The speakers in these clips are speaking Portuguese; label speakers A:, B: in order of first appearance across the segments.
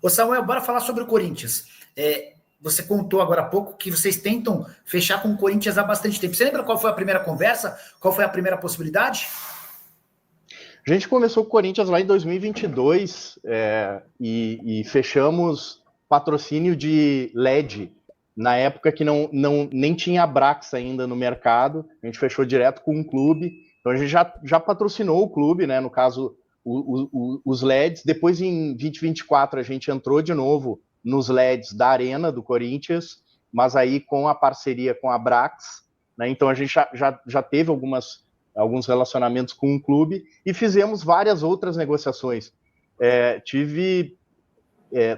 A: Ô Samuel, bora falar sobre o Corinthians. Você contou agora há pouco que vocês tentam fechar com o Corinthians há bastante tempo. Você lembra qual foi a primeira conversa? Qual foi a primeira possibilidade?
B: A gente começou com o Corinthians lá em 2022 e fechamos patrocínio de LED, na época que nem tinha Abrax ainda no mercado. A gente fechou direto com um clube, então a gente já patrocinou o clube, né? No caso, os LEDs. Depois, em 2024, a gente entrou de novo nos LEDs da Arena do Corinthians, mas aí com a parceria com a Abrax, né? Então a gente já teve alguns relacionamentos com o clube e fizemos várias outras negociações.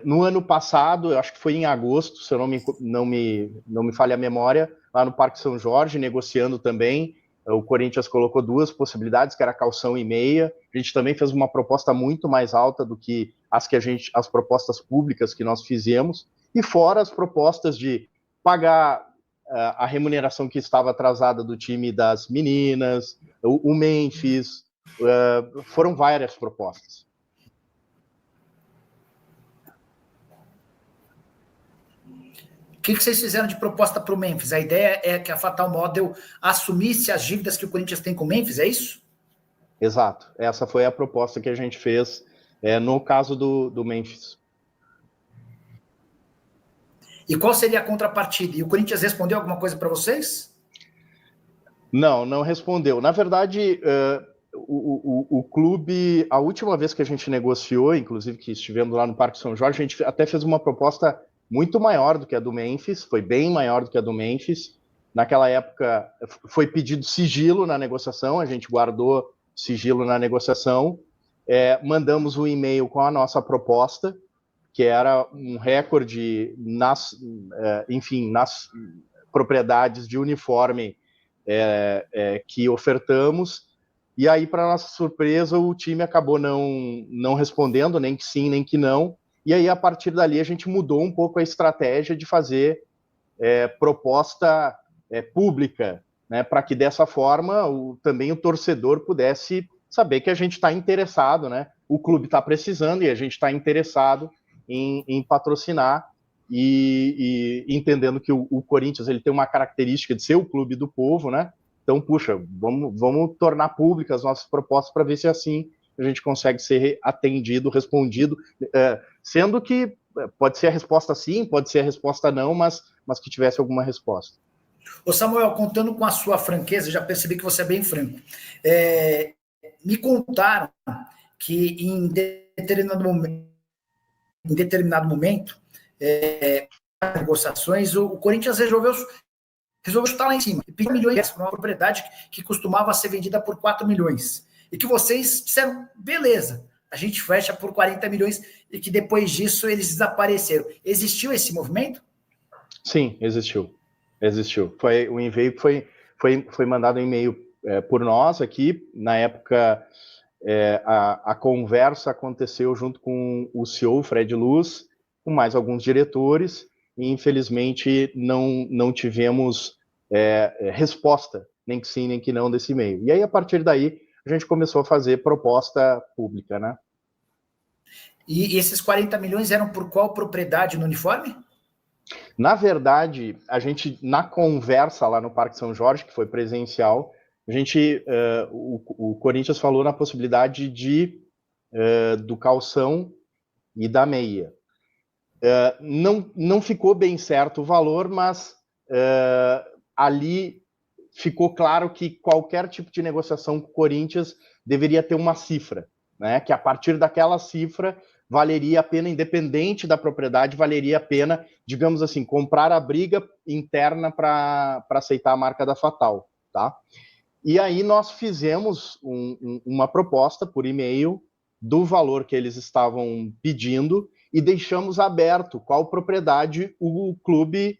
B: No ano passado, eu acho que foi em agosto, se eu não me falha a memória, lá no Parque São Jorge, negociando também. O Corinthians colocou duas possibilidades, que era calção e meia. A gente também fez uma proposta muito mais alta do que as propostas públicas que nós fizemos, e fora as propostas de pagar a remuneração que estava atrasada do time das meninas, o Memphis, foram várias propostas.
A: O que vocês fizeram de proposta para o Memphis? A ideia é que a Fatal Model assumisse as dívidas que o Corinthians tem com o Memphis, é isso?
B: Exato. Essa foi a proposta que a gente fez no caso do Memphis.
A: E qual seria a contrapartida? E o Corinthians respondeu alguma coisa para vocês?
B: Não respondeu. Na verdade, o clube, a última vez que a gente negociou, inclusive que estivemos lá no Parque São Jorge, a gente até fez uma proposta muito maior do que a do Memphis, foi bem maior do que a do Memphis. Naquela época foi pedido sigilo na negociação, a gente guardou sigilo na negociação, mandamos um e-mail com a nossa proposta, que era um recorde nas propriedades de uniforme que ofertamos, e aí, para nossa surpresa, o time acabou não respondendo, nem que sim, nem que não, e aí, a partir dali, a gente mudou um pouco a estratégia de fazer proposta pública, né, para que dessa forma também o torcedor pudesse saber que a gente está interessado, né? O clube está precisando e a gente está interessado em patrocinar, e entendendo que o Corinthians ele tem uma característica de ser o clube do povo, né? Então, puxa, vamos tornar públicas as nossas propostas para ver se assim a gente consegue ser atendido, respondido, sendo que pode ser a resposta sim, pode ser a resposta não, mas que tivesse alguma resposta.
A: Ô Samuel, contando com a sua franqueza, já percebi que você é bem franco. Me contaram que em determinado momento, negociações, o Corinthians resolveu chutar lá em cima e pedir milhões para uma propriedade que costumava ser vendida por 4 milhões. E que vocês disseram, beleza, a gente fecha por 40 milhões, e que depois disso eles desapareceram. Existiu esse movimento?
B: Sim, existiu. Foi um e-mail que foi mandado um e-mail por nós aqui. Na época, a conversa aconteceu junto com o CEO, Fred Luz, com mais alguns diretores, e infelizmente não tivemos resposta, nem que sim, nem que não, desse e-mail. E aí, a partir daí, a gente começou a fazer proposta pública, né?
A: E esses 40 milhões eram por qual propriedade no uniforme?
B: Na verdade, a gente, na conversa lá no Parque São Jorge, que foi presencial, o Corinthians falou na possibilidade do calção e da meia. Não ficou bem certo o valor, mas ali ficou claro que qualquer tipo de negociação com o Corinthians deveria ter uma cifra, né? Que a partir daquela cifra valeria a pena, independente da propriedade, valeria a pena, digamos assim, comprar a briga interna para aceitar a marca da Fatal, tá? E aí nós fizemos uma proposta por e-mail do valor que eles estavam pedindo e deixamos aberto qual propriedade o clube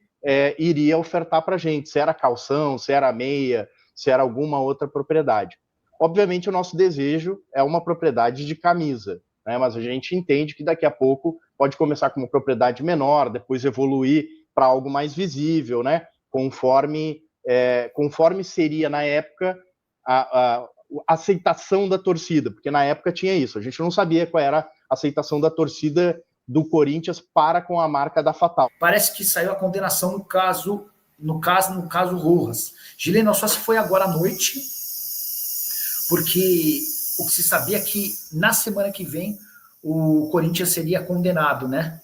B: iria ofertar para a gente, se era calção, se era meia, se era alguma outra propriedade. Obviamente, o nosso desejo é uma propriedade de camisa, né? Mas a gente entende que daqui a pouco pode começar com uma propriedade menor, depois evoluir para algo mais visível, né? Conforme seria na época a aceitação da torcida, porque na época tinha isso, a gente não sabia qual era a aceitação da torcida do Corinthians para com a marca da Fatal.
A: Parece que saiu a condenação no caso Rojas. Gileno, só se foi agora à noite, porque o que se sabia é que na semana que vem o Corinthians seria condenado, né?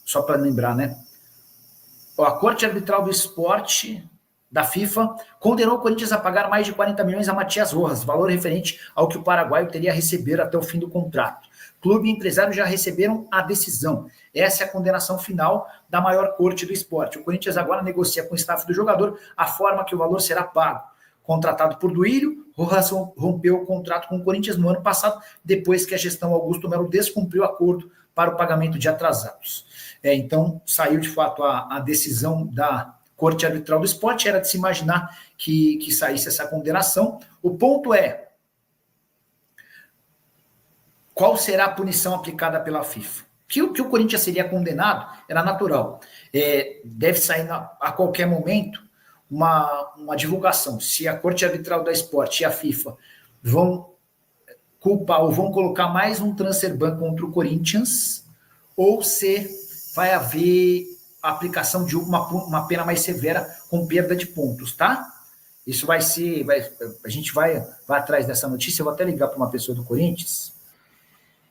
A: Só para lembrar, né? A Corte Arbitral do Esporte da FIFA condenou o Corinthians a pagar mais de 40 milhões a Matias Rojas, valor referente ao que o paraguaio teria a receber até o fim do contrato. Clube e empresário já receberam a decisão. Essa é a condenação final da maior corte do esporte. O Corinthians agora negocia com o staff do jogador a forma que o valor será pago. Contratado por Duílio, Rojas rompeu o contrato com o Corinthians no ano passado, depois que a gestão Augusto Melo descumpriu o acordo para o pagamento de atrasados. Então, saiu de fato a decisão da Corte Arbitral do Esporte, era de se imaginar que saísse essa condenação. O ponto é, qual será a punição aplicada pela FIFA? Que o Corinthians seria condenado era natural. Deve sair a qualquer momento uma divulgação. Se a Corte Arbitral do Esporte e a FIFA vão culpar ou vão colocar mais um transfer ban contra o Corinthians, ou se vai haver a aplicação de uma pena mais severa com perda de pontos, tá? Isso vai ser... a gente vai atrás dessa notícia. Eu vou até ligar para uma pessoa do Corinthians.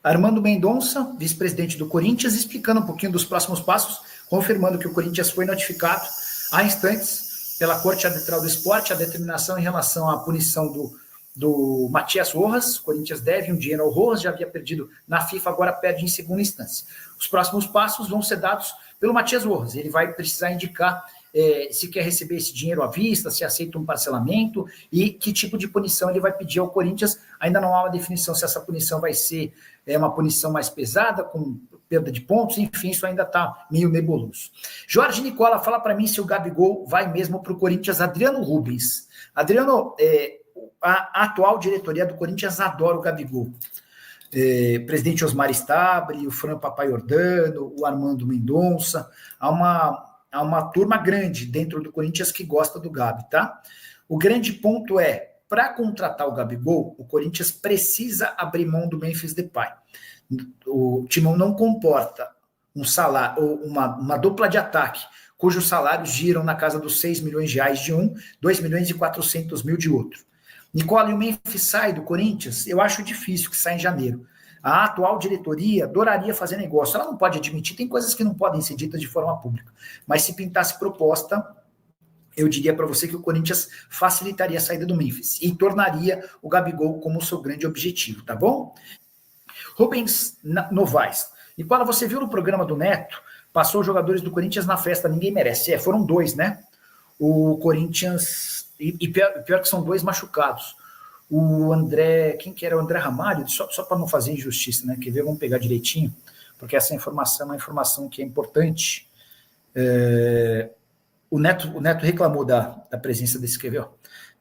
A: Armando Mendonça, vice-presidente do Corinthians, explicando um pouquinho dos próximos passos, confirmando que o Corinthians foi notificado há instantes pela Corte Arbitral do Esporte a determinação em relação à punição do Matias Rojas. O Corinthians deve um dinheiro ao Rojas, já havia perdido na FIFA, agora perde em segunda instância. Os próximos passos vão ser dados pelo Matias Rojas. Ele vai precisar indicar se quer receber esse dinheiro à vista, se aceita um parcelamento e que tipo de punição ele vai pedir ao Corinthians. Ainda não há uma definição se essa punição vai ser uma punição mais pesada, com perda de pontos, enfim, isso ainda está meio nebuloso. Jorge Nicola, fala para mim se o Gabigol vai mesmo para o Corinthians. Adriano Rubens. Adriano, a atual diretoria do Corinthians adora o Gabigol. Presidente Osmar Stabri, o Fran Papaiordano, o Armando Mendonça, há uma turma grande dentro do Corinthians que gosta do Gabi, tá? O grande ponto é, para contratar o Gabigol, o Corinthians precisa abrir mão do Memphis Depay. O Timão não comporta um salário, ou uma dupla de ataque, cujos salários giram na casa dos 6 milhões de reais de um, 2 milhões e 400 mil de outro. Nicola, e o Memphis sai do Corinthians? Eu acho difícil que saia em janeiro. A atual diretoria adoraria fazer negócio. Ela não pode admitir, tem coisas que não podem ser ditas de forma pública. Mas se pintasse proposta, eu diria para você que o Corinthians facilitaria a saída do Memphis e tornaria o Gabigol como seu grande objetivo, tá bom? Rubens Novaes. Nicola, você viu no programa do Neto, passou os jogadores do Corinthians na festa, ninguém merece. Foram 2, né? O Corinthians... E pior que são 2 machucados. O André, quem que era? O André Ramalho, só para não fazer injustiça, né? Quer ver? Vamos pegar direitinho, porque essa informação é uma informação que é importante. O Neto reclamou da presença desse, quer ver? Ó.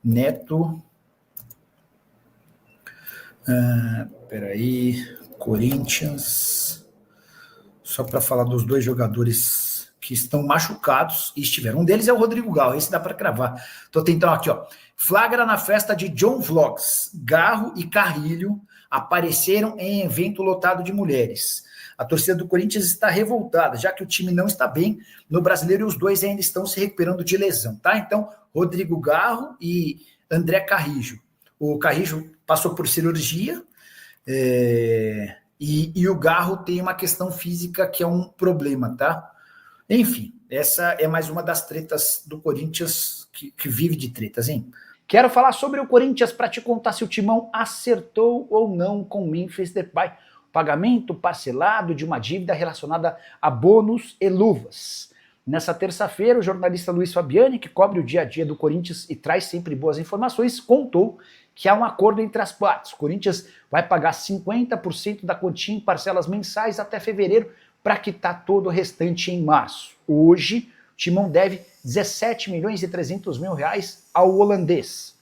A: Neto. Peraí. Corinthians. Só para falar dos 2 jogadores que estão machucados e estiveram. Um deles é o Rodrigo Gal, esse dá para cravar. Estou tentando aqui, ó. Flagra na festa de John Vlogs. Garro e Carrilho apareceram em evento lotado de mulheres. A torcida do Corinthians está revoltada, já que o time não está bem no Brasileiro e os 2 ainda estão se recuperando de lesão, tá? Então, Rodrigo Garro e André Carrillo. O Carrillo passou por cirurgia e o Garro tem uma questão física que é um problema, tá? Enfim, essa é mais uma das tretas do Corinthians que vive de tretas, hein? Quero falar sobre o Corinthians para te contar se o Timão acertou ou não com o Memphis Depay. Pagamento parcelado de uma dívida relacionada a bônus e luvas. Nessa terça-feira, o jornalista Luiz Fabiani, que cobre o dia a dia do Corinthians e traz sempre boas informações, contou que há um acordo entre as partes. O Corinthians vai pagar 50% da quantia em parcelas mensais até fevereiro para quitar todo o restante em março. Hoje, o Timão deve 17 milhões e 300 mil reais ao holandês.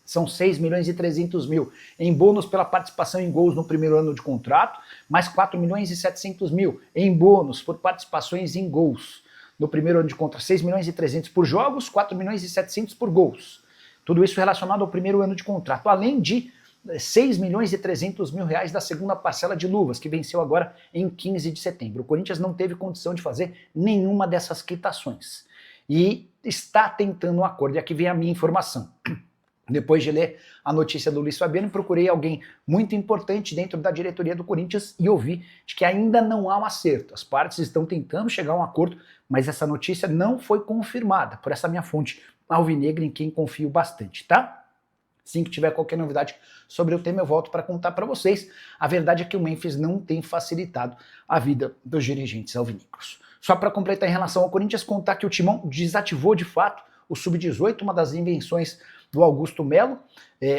A: São 6 milhões e 300 mil em bônus pela participação em gols no primeiro ano de contrato, mais 4 milhões e 700 mil em bônus por participações em gols. No primeiro ano de contrato, 6 milhões e 300 por jogos, 4 milhões e 700 por gols. Tudo isso relacionado ao primeiro ano de contrato, além de 6 milhões e 300 mil reais da segunda parcela de luvas, que venceu agora em 15 de setembro. O Corinthians não teve condição de fazer nenhuma dessas quitações e está tentando um acordo. E aqui vem a minha informação. Depois de ler a notícia do Luiz Fabiano, procurei alguém muito importante dentro da diretoria do Corinthians e ouvi de que ainda não há um acerto. As partes estão tentando chegar a um acordo, mas essa notícia não foi confirmada por essa minha fonte alvinegra, em quem confio bastante, tá? Assim que tiver qualquer novidade sobre o tema, eu volto para contar para vocês. A verdade é que o Memphis não tem facilitado a vida dos dirigentes alvinegros. Só para completar em relação ao Corinthians, contar que o Timão desativou de fato o Sub-18, uma das invenções do Augusto Melo,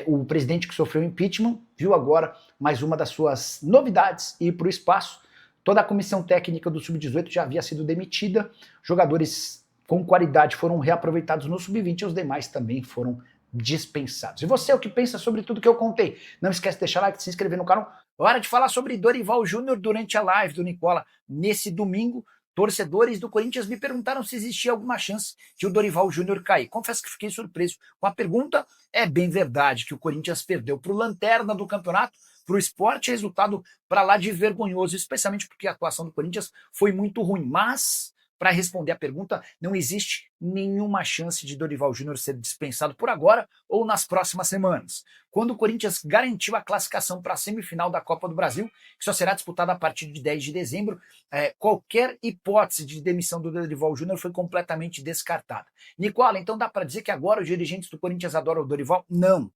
A: o presidente que sofreu impeachment, viu agora mais uma das suas novidades ir para o espaço. Toda a comissão técnica do Sub-18 já havia sido demitida, jogadores com qualidade foram reaproveitados no Sub-20 e os demais também foram dispensados. E você, o que pensa sobre tudo que eu contei? Não esquece de deixar like, de se inscrever no canal. Hora de falar sobre Dorival Júnior durante a live do Nicola nesse domingo. Torcedores do Corinthians me perguntaram se existia alguma chance de o Dorival Júnior cair. Confesso que fiquei surpreso com a pergunta. É bem verdade que o Corinthians perdeu para o lanterna do campeonato, para o Sport, resultado para lá de vergonhoso, especialmente porque a atuação do Corinthians foi muito ruim. Mas, para responder a pergunta, não existe nenhuma chance de Dorival Júnior ser dispensado por agora ou nas próximas semanas. Quando o Corinthians garantiu a classificação para a semifinal da Copa do Brasil, que só será disputada a partir de 10 de dezembro, qualquer hipótese de demissão do Dorival Júnior foi completamente descartada. Nicola, então dá para dizer que agora os dirigentes do Corinthians adoram o Dorival? Não.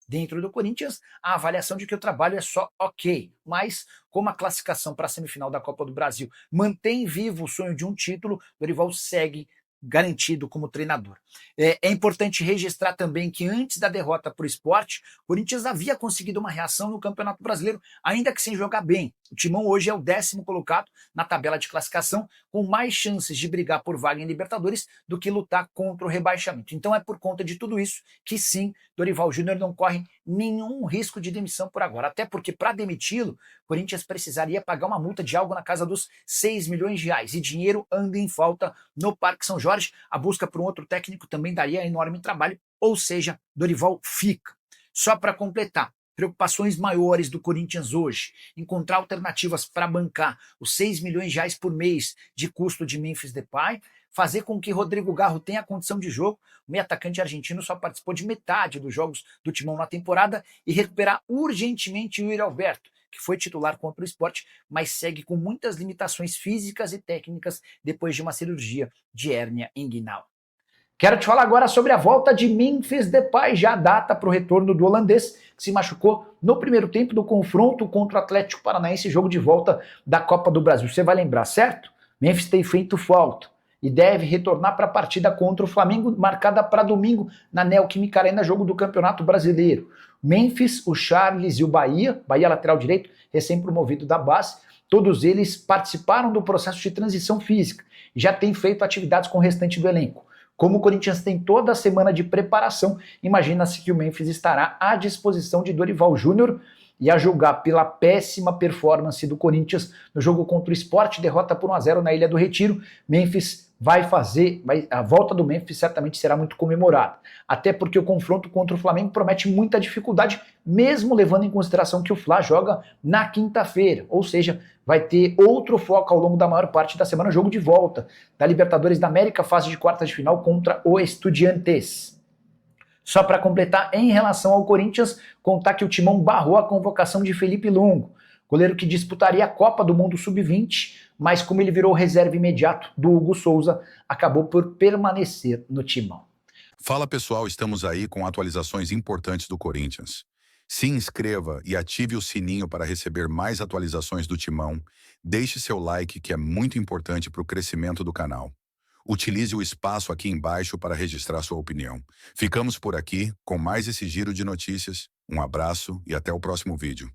A: Dentro do Corinthians, a avaliação de que o trabalho é só ok, mas como a classificação para a semifinal da Copa do Brasil mantém vivo o sonho de um título, Dorival segue garantido como treinador. É importante registrar também que antes da derrota para o Sport, o Corinthians havia conseguido uma reação no Campeonato Brasileiro, ainda que sem jogar bem. O Timão hoje é o 10º colocado na tabela de classificação, com mais chances de brigar por vaga em Libertadores do que lutar contra o rebaixamento. Então é por conta de tudo isso que sim, Dorival Júnior não corre nenhum risco de demissão por agora. Até porque para demiti-lo, o Corinthians precisaria pagar uma multa de algo na casa dos 6 milhões de reais. E dinheiro anda em falta no Parque São Jorge. A busca por um outro técnico também daria enorme trabalho. Ou seja, Dorival fica. Só para completar, preocupações maiores do Corinthians hoje, encontrar alternativas para bancar os 6 milhões de reais por mês de custo de Memphis Depay, fazer com que Rodrigo Garro tenha condição de jogo. O meio atacante argentino só participou de metade dos jogos do Timão na temporada, e recuperar urgentemente o Yuri Alberto, que foi titular contra o Sport, mas segue com muitas limitações físicas e técnicas depois de uma cirurgia de hérnia inguinal. Quero te falar agora sobre a volta de Memphis Depay, já a data para o retorno do holandês, que se machucou no primeiro tempo do confronto contra o Atlético Paranaense, jogo de volta da Copa do Brasil. Você vai lembrar, certo? Memphis tem feito falta e deve retornar para a partida contra o Flamengo, marcada para domingo na Neoquímica Arena, jogo do Campeonato Brasileiro. Memphis, o Charles e o Bahia lateral direito, recém-promovido da base, todos eles participaram do processo de transição física e já têm feito atividades com o restante do elenco. Como o Corinthians tem toda a semana de preparação, imagina-se que o Memphis estará à disposição de Dorival Júnior, e a julgar pela péssima performance do Corinthians no jogo contra o Sport, derrota por 1-0 na Ilha do Retiro, Memphis a volta do Memphis certamente será muito comemorada. Até porque o confronto contra o Flamengo promete muita dificuldade, mesmo levando em consideração que o Fla joga na quinta-feira, ou seja, vai ter outro foco ao longo da maior parte da semana, jogo de volta da Libertadores da América, fase de quartas de final contra o Estudiantes. Só para completar, em relação ao Corinthians, contar que o Timão barrou a convocação de Felipe Longo, goleiro que disputaria a Copa do Mundo Sub-20, mas como ele virou reserva imediato do Hugo Souza, acabou por permanecer no Timão.
C: Fala pessoal, estamos aí com atualizações importantes do Corinthians. Se inscreva e ative o sininho para receber mais atualizações do Timão. Deixe seu like, que é muito importante para o crescimento do canal. Utilize o espaço aqui embaixo para registrar sua opinião. Ficamos por aqui com mais esse giro de notícias. Um abraço e até o próximo vídeo.